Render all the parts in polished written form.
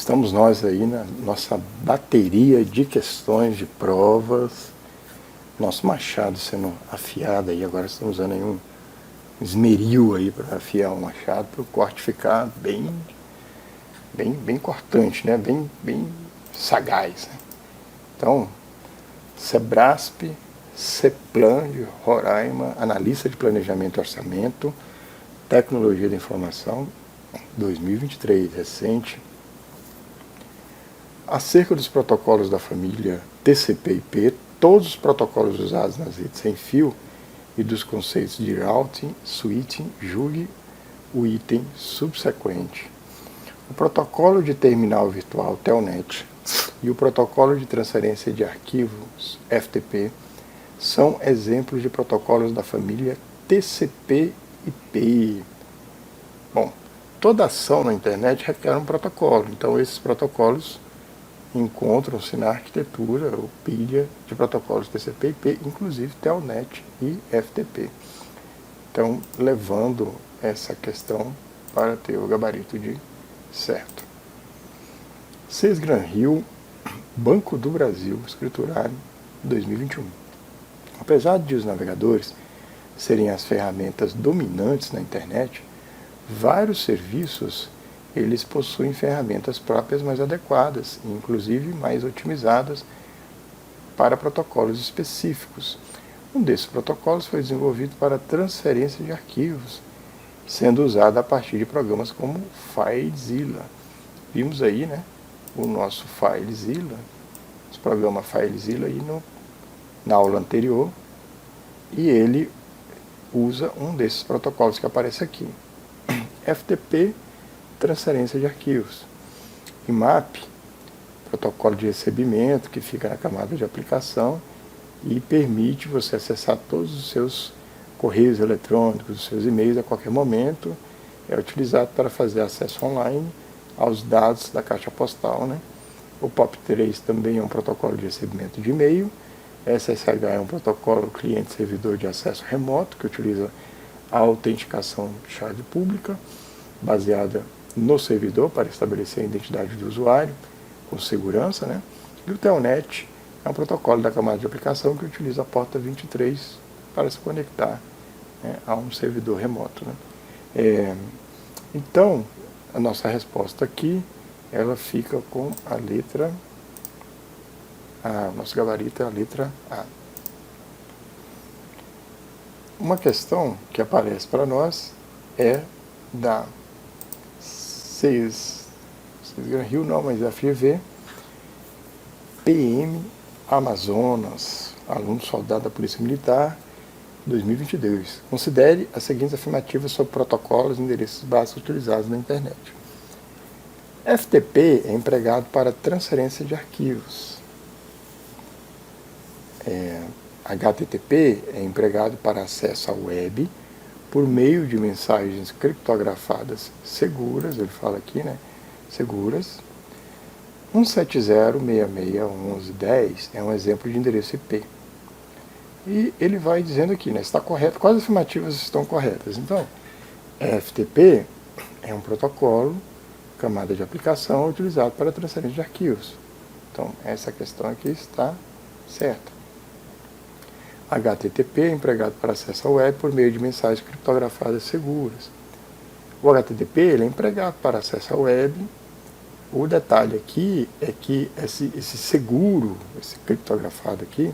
Estamos nós aí na nossa bateria de questões, de provas, nosso machado sendo afiado aí, agora estamos usando aí um esmeril aí para afiar o machado, para o corte ficar bem cortante, né? bem sagaz. Né? Então, Sebrasp, Ceplan de Roraima, analista de planejamento e orçamento, tecnologia da informação, 2023, recente. Acerca dos protocolos da família TCP/IP, todos os protocolos usados nas redes sem fio e dos conceitos de routing, switching, julgue o item subsequente. O protocolo de terminal virtual Telnet e o protocolo de transferência de arquivos FTP são exemplos de protocolos da família TCP/IP. Bom, toda ação na internet requer um protocolo, então esses protocolos encontram-se na arquitetura ou pilha de protocolos TCP/IP, inclusive Telnet e FTP. Então, levando essa questão para ter o gabarito de certo. 6 Gran Rio, Banco do Brasil, escriturário 2021. Apesar de os navegadores serem as ferramentas dominantes na internet, vários serviços eles possuem ferramentas próprias mais adequadas, inclusive mais otimizadas para protocolos específicos. Um desses protocolos foi desenvolvido para transferência de arquivos, sendo usado a partir de programas como FileZilla. Vimos aí, né, o nosso FileZilla, o programa FileZilla aí na aula anterior, e ele usa um desses protocolos que aparece aqui. FTP, transferência de arquivos. IMAP, protocolo de recebimento, que fica na camada de aplicação e permite você acessar todos os seus correios eletrônicos, os seus e-mails a qualquer momento. É utilizado para fazer acesso online aos dados da caixa postal. Né? O POP3 também é um protocolo de recebimento de e-mail. SSH é um protocolo cliente-servidor de acesso remoto, que utiliza a autenticação de chave pública, baseada no servidor para estabelecer a identidade do usuário com segurança, né? E o Telnet é um protocolo da camada de aplicação que utiliza a porta 23 para se conectar, né, a um servidor remoto. Né? Então, a nossa resposta aqui, ela fica com a letra A. O nosso gabarito é a letra A. Uma questão que aparece para nós é da 6 Gran Rio, não, mas FGV, PM Amazonas, aluno soldado da Polícia Militar, 2022. Considere as seguintes afirmativas sobre protocolos e endereços básicos utilizados na internet. FTP é empregado para transferência de arquivos. HTTP é empregado para acesso à web por meio de mensagens criptografadas seguras, ele fala aqui, né? Seguras. 170.66.11.10 é um exemplo de endereço IP. E ele vai dizendo aqui, né? Está correto, quais afirmativas estão corretas? Então, FTP é um protocolo, camada de aplicação, utilizado para transferência de arquivos. Então, essa questão aqui está certa. HTTP é empregado para acesso à web por meio de mensagens criptografadas seguras. O HTTP ele é empregado para acesso à web. O detalhe aqui é que esse seguro, esse criptografado aqui,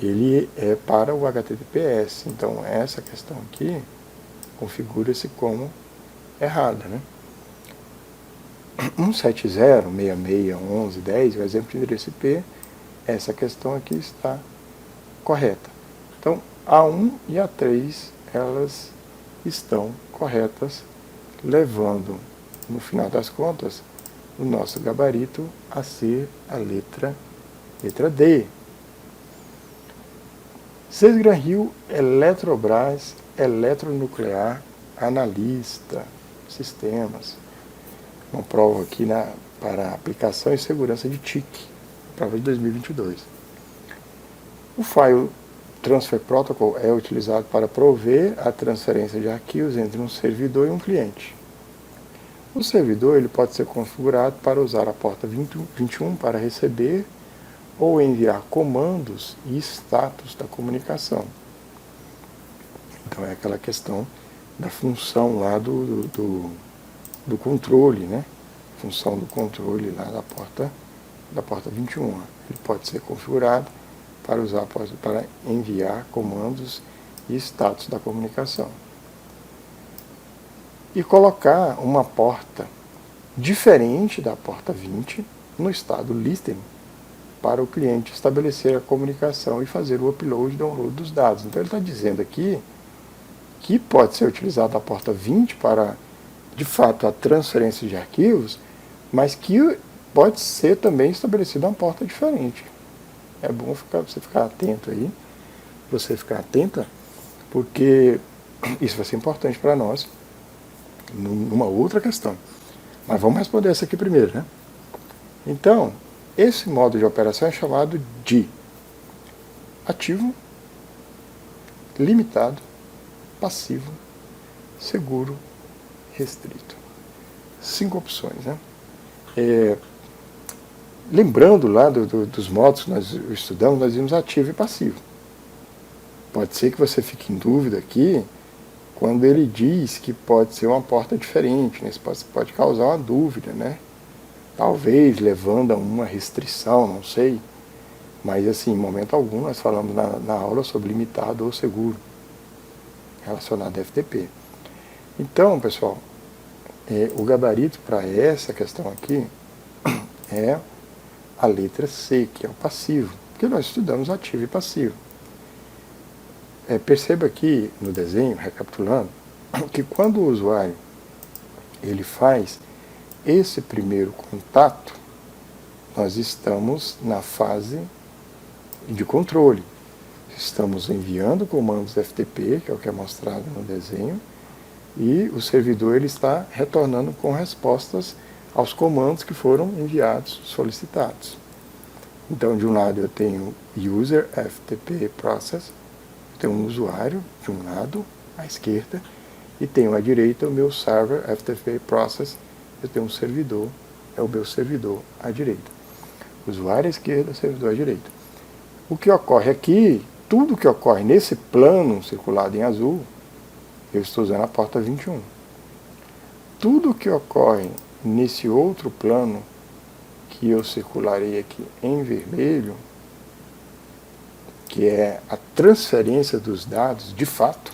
ele é para o HTTPS. Então, essa questão aqui configura-se como errada. Né? 170.66.11.10 é o exemplo de endereço IP. Essa questão aqui está correta. Então, A1 e A3, elas estão corretas, levando, no final das contas, o nosso gabarito a ser a letra D. 6 Gran Rio, Eletrobras, eletronuclear, analista, sistemas. Uma prova aqui para aplicação e segurança de TIC, prova de 2022. O File Transfer Protocol é utilizado para prover a transferência de arquivos entre um servidor e um cliente. O servidor ele pode ser configurado para usar a porta 21 para receber ou enviar comandos e status da comunicação. Então é aquela questão da função lá do controle, né? Função do controle lá da porta 21. Ele pode ser configurado para usar para enviar comandos e status da comunicação. E colocar uma porta diferente da porta 20 no estado listening para o cliente estabelecer a comunicação e fazer o upload e download dos dados. Então ele está dizendo aqui que pode ser utilizada a porta 20 para, de fato, a transferência de arquivos, mas que pode ser também estabelecida uma porta diferente. É bom você ficar atento aí, você ficar atenta, porque isso vai ser importante para nós numa outra questão. Mas vamos responder essa aqui primeiro, né? Então, esse modo de operação é chamado de ativo, limitado, passivo, seguro, restrito. 5 opções, né? Lembrando lá dos modos que nós estudamos, nós vimos ativo e passivo. Pode ser que você fique em dúvida aqui quando ele diz que pode ser uma porta diferente, né? Isso pode causar uma dúvida, né? Talvez levando a uma restrição, não sei. Mas, assim, em momento algum, nós falamos na aula sobre limitado ou seguro, relacionado a FTP. Então, pessoal, o gabarito para essa questão aqui é a letra C, que é o passivo, porque nós estudamos ativo e passivo. Perceba aqui no desenho, recapitulando, que quando o usuário ele faz esse primeiro contato, nós estamos na fase de controle. Estamos enviando comandos FTP, que é o que é mostrado no desenho, e o servidor ele está retornando com respostas aos comandos que foram enviados, solicitados. Então, de um lado eu tenho User FTP Process, eu tenho um usuário de um lado, à esquerda, e tenho à direita o meu Server FTP Process, eu tenho um servidor, é o meu servidor à direita. Usuário à esquerda, servidor à direita. O que ocorre aqui, tudo que ocorre nesse plano circulado em azul, eu estou usando a porta 21. Tudo que ocorre nesse outro plano, que eu circularei aqui em vermelho, que é a transferência dos dados, de fato,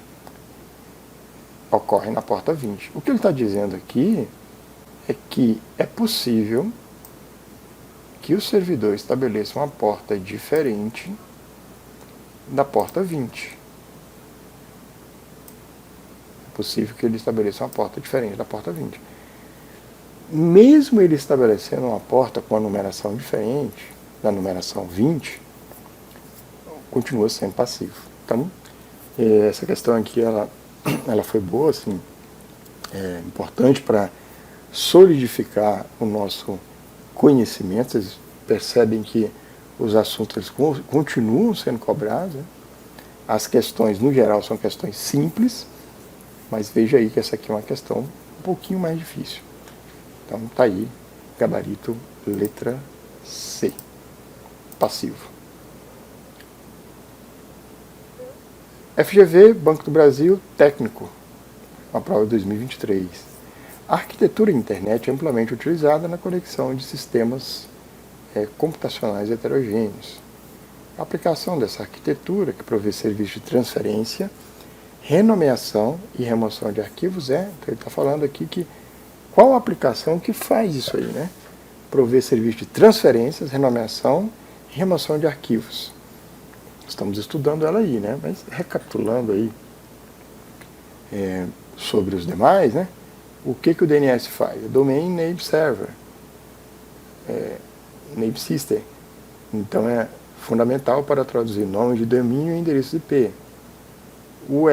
ocorre na porta 20. O que ele está dizendo aqui é que é possível que o servidor estabeleça uma porta diferente da porta 20. É possível que ele estabeleça uma porta diferente da porta 20. Mesmo ele estabelecendo uma porta com a numeração diferente da numeração 20, continua sendo passivo. Então, essa questão aqui, ela foi boa, assim, importante para solidificar o nosso conhecimento. Vocês percebem que os assuntos eles continuam sendo cobrados, né? As questões, no geral, são questões simples, mas veja aí que essa aqui é uma questão um pouquinho mais difícil. Então, está aí, gabarito, letra C, passivo. FGV, Banco do Brasil, técnico, a prova de 2023. A arquitetura internet é amplamente utilizada na conexão de sistemas computacionais heterogêneos. A aplicação dessa arquitetura, que provê serviço de transferência, renomeação e remoção de arquivos, então ele está falando aqui que qual a aplicação que faz isso aí, né? Prover serviço de transferências, renomeação e remoção de arquivos. Estamos estudando ela aí, né? Mas recapitulando aí sobre os demais, né? O que o DNS faz? Domain Name Server, Name System. Então é fundamental para traduzir nome de domínio e endereço IP. O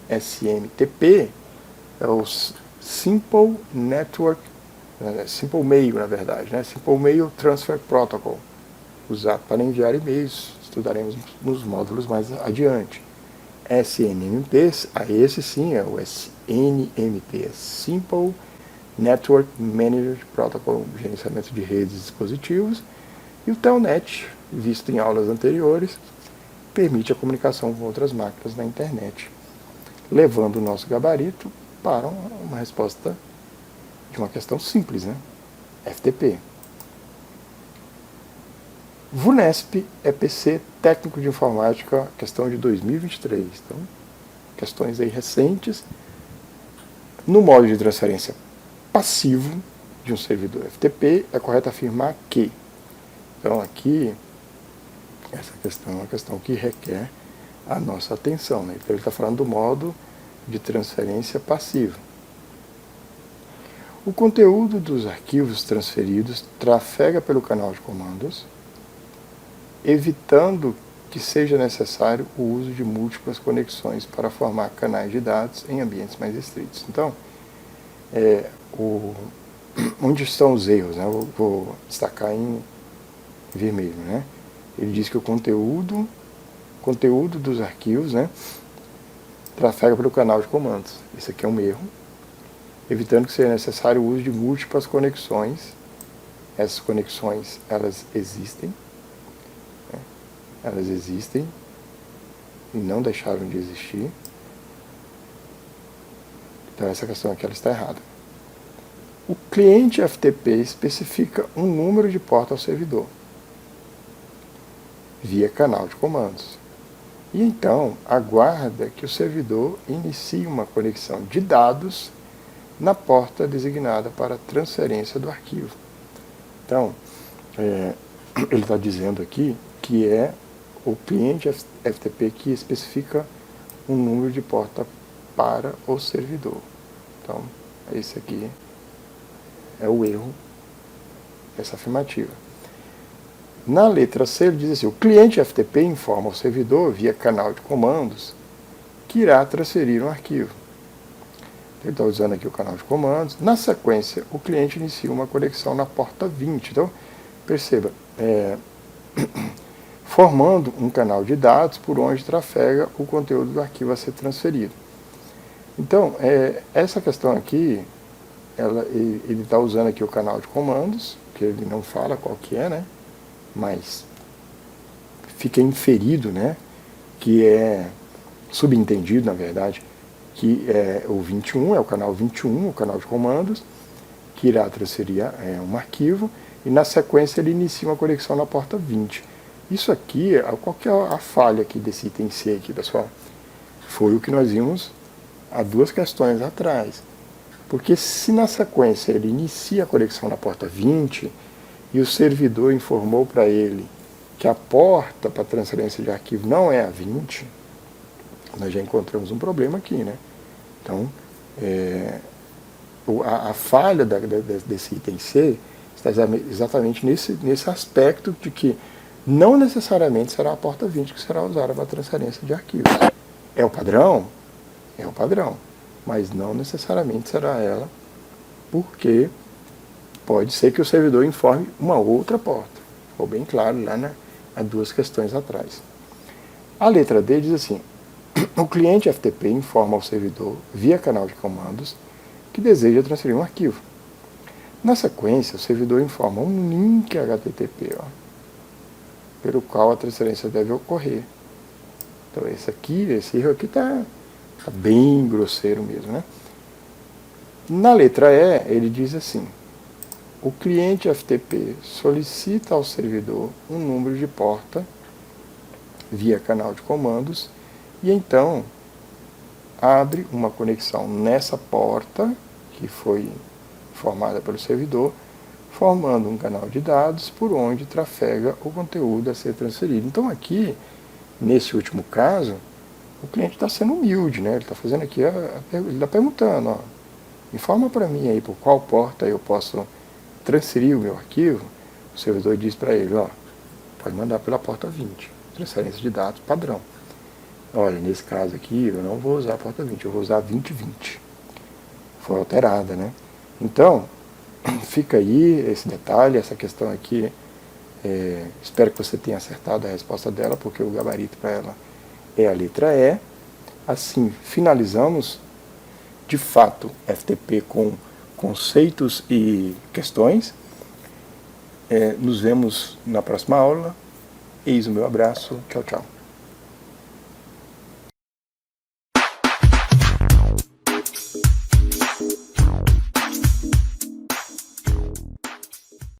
SMTP é o Simple Network, Simple Mail, na verdade, né? Simple Mail Transfer Protocol, usado para enviar e-mails. Estudaremos nos módulos mais adiante. SNMP, esse sim é o NMP, Simple Network Managed Protocol, gerenciamento de redes e dispositivos, e o Telnet, visto em aulas anteriores, permite a comunicação com outras máquinas na internet, levando o nosso gabarito para uma resposta de uma questão simples, né? FTP. VUNESP EPC Técnico de Informática, questão de 2023. Então, questões aí recentes. No modo de transferência passivo de um servidor FTP, é correto afirmar que. Então, aqui, essa questão é uma questão que requer a nossa atenção, né? Então, ele está falando do modo de transferência passiva. O conteúdo dos arquivos transferidos trafega pelo canal de comandos, evitando que seja necessário o uso de múltiplas conexões para formar canais de dados em ambientes mais restritos. Então, onde estão os erros? Né? Eu vou destacar em vermelho. Né? Ele diz que o conteúdo dos arquivos, né, trafega pelo canal de comandos. Isso aqui é um erro. Evitando que seja necessário o uso de múltiplas conexões. Essas conexões, elas existem. Elas existem e não deixaram de existir. Então essa questão aqui ela está errada. O cliente FTP especifica um número de porta ao servidor via canal de comandos. E então aguarda que o servidor inicie uma conexão de dados na porta designada para transferência do arquivo. Então, ele está dizendo aqui que é o cliente FTP que especifica um número de porta para o servidor. Então, esse aqui é o erro dessa afirmativa. Na letra C, ele diz assim: o cliente FTP informa ao servidor, via canal de comandos, que irá transferir um arquivo. Ele está usando aqui o canal de comandos. Na sequência, o cliente inicia uma conexão na porta 20. Então, perceba, formando um canal de dados por onde trafega o conteúdo do arquivo a ser transferido. Então, essa questão aqui, ele está usando aqui o canal de comandos, que ele não fala qual que é, né? Mas fica inferido, né? Que é subentendido, na verdade, que é o 21, é o canal 21, o canal de comandos, que irá transferir um arquivo, e na sequência ele inicia uma conexão na porta 20. Isso aqui, qual que é a falha aqui desse item C aqui, pessoal? Foi o que nós vimos há 2 questões atrás. Porque se na sequência ele inicia a conexão na porta 20 e o servidor informou para ele que a porta para transferência de arquivo não é a 20, nós já encontramos um problema aqui, né? Então, a falha desse item C está exatamente nesse aspecto de que não necessariamente será a porta 20 que será usada para transferência de arquivos. É o padrão? É o padrão. Mas não necessariamente será ela, porque pode ser que o servidor informe uma outra porta. Ficou bem claro lá há 2 questões atrás. A letra D diz assim: o cliente FTP informa ao servidor, via canal de comandos, que deseja transferir um arquivo. Na sequência, o servidor informa um link HTTP, pelo qual a transferência deve ocorrer. Então esse erro aqui está bem grosseiro mesmo, né? Na letra E, ele diz assim: o cliente FTP solicita ao servidor um número de porta via canal de comandos e então abre uma conexão nessa porta que foi formada pelo servidor, formando um canal de dados por onde trafega o conteúdo a ser transferido. Então aqui, nesse último caso, o cliente está sendo humilde, né? Ele está fazendo aqui, ele está perguntando, informa para mim aí por qual porta eu posso transferir o meu arquivo. O servidor diz para ele, pode mandar pela porta 20, transferência de dados padrão. Olha, nesse caso aqui eu não vou usar a porta 20, eu vou usar a 2020. Foi alterada, né? Então, fica aí esse detalhe, essa questão aqui. Espero que você tenha acertado a resposta dela, porque o gabarito para ela é a letra E. Assim, finalizamos de fato, FTP com conceitos e questões. Nos vemos na próxima aula. Eis o meu abraço. Tchau, tchau.